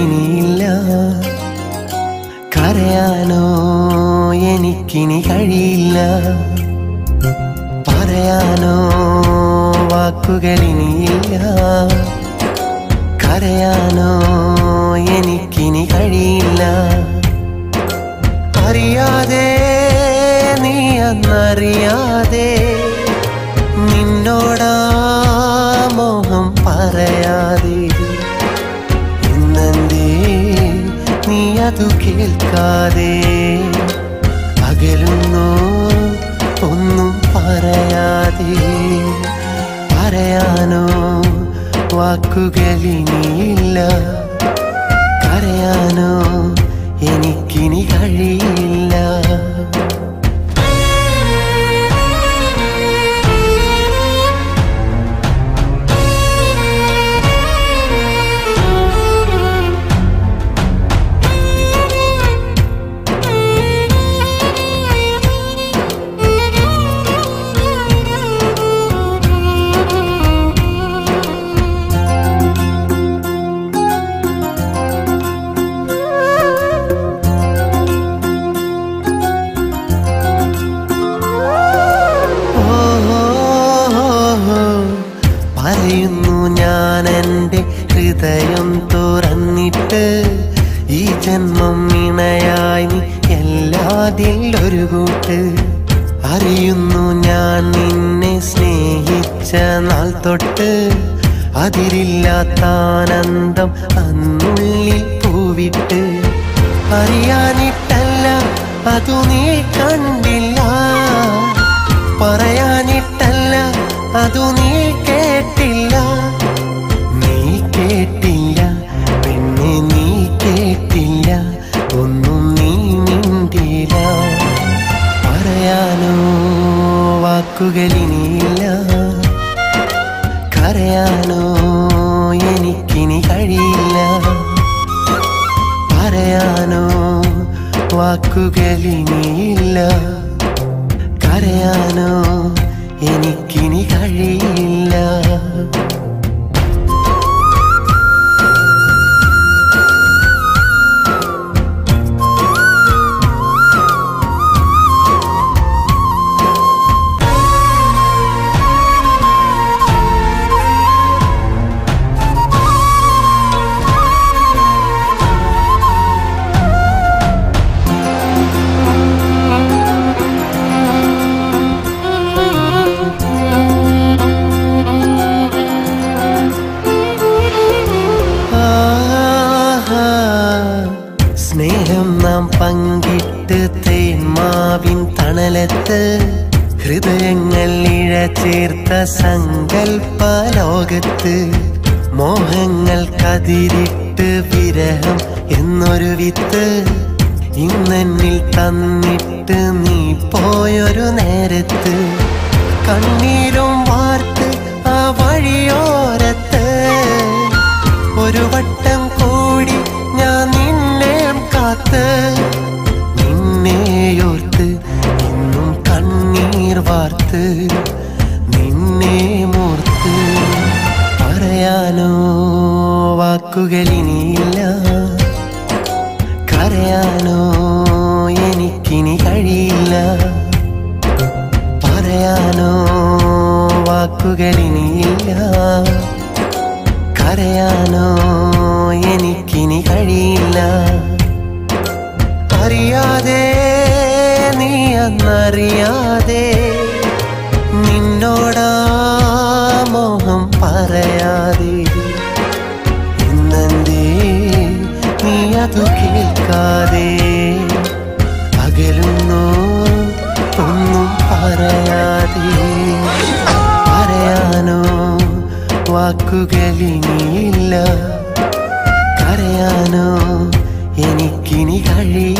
വാക്കുകളിനിയില്ല കരയാനോ എനിക്കിനി കഴിയില്ല പറയാനോ വാക്കുകളിനിയില്ല കരയാനോ എനിക്കിനി കഴിയില്ല അറിയാതെ നീ അന്നറിയാതെ നിന്നോടാ മോഹം പറയാതെ ഇന്നെന്തേ നീ അതു കേൾക്കാതെ അകലുന്നു ഒന്നും പറയാതെ പറയാനോ വാക്കുകളിനിയില്ല കരയാനോ എനിക്കിനി കഴിയില്ല പറയുന്നു ഞാൻ എൻ്റെ ഹൃദയം തുറന്നിട്ട് ഈ ജന്മം ഇണയായി നീ എല്ലാതിൽ ഒരു കൂട്ട് അറിയുന്നു ഞാൻ നിന്നെ സ്നേഹിച്ച നാൾ തൊട്ട് അതിരില്ലാത്ത ആനന്ദം അന്നുള്ളിൽ പൂവിട്ട് അറിയാനിട്ടല്ല അതു നീ കണ്ടില്ല പറയാനിട്ടല്ല അതു നീ കേട്ടില്ല നീ കേട്ടില്ല പിന്നെ നീ കേട്ടില്ല ഒന്നും നീ മിണ്ടില്ല പറയാനോ വാക്കുകളിനിയില്ല കരയാനോ എനിക്കിനി കഴിയില്ല പറയാനോ വാക്കുകളിനിയില്ല കരയാനോ എനിക്കിനി കഴിയില്ല സ്നേഹം നാം പങ്കിട്ട് തേന്മാവിൻ തണലത്ത് ഹൃദയങ്ങൾ ഇഴ ചേർത്ത സങ്കൽപ്പ ലോകത്ത് മോഹങ്ങൾ കതിരിട്ട് വിരഹം എന്നൊരു വിത്ത് ഇന്നെന്നിൽ തന്നിട്ട് നീ പോയൊരു നേരത്ത് കണ്ണീരും വാർത്ത് ആ വഴിയോരത്ത് ഒരു വട്ടം കൂടി ഞാൻ നിന്നെ കാത്ത് നിന്നെയോർത്ത് ഇന്നും കണ്ണീർ വാർത്ത് നിന്നെ മോർത്ത് പറയാനോ വാക്കുകളിനിയില്ല കരയാനോ എനിക്കിനി കഴിയില്ല പറയാനോ വാക്കുകളിനിയില്ല കരയാനോ എനിക്കിനി കഴിയില്ല അറിയാതെ നീ അന്നറിയാതെ നിന്നോടാ മോഹം പറയാതെ ഇന്നെന്തേ നീ അതു കേൾക്കാതെ അകലുന്നു ഒന്നും പറയാതെ പറയാനോ വാക്കുകളിനിയില്ല കരയാനോ എനിക്കിനി കഴിയില്ല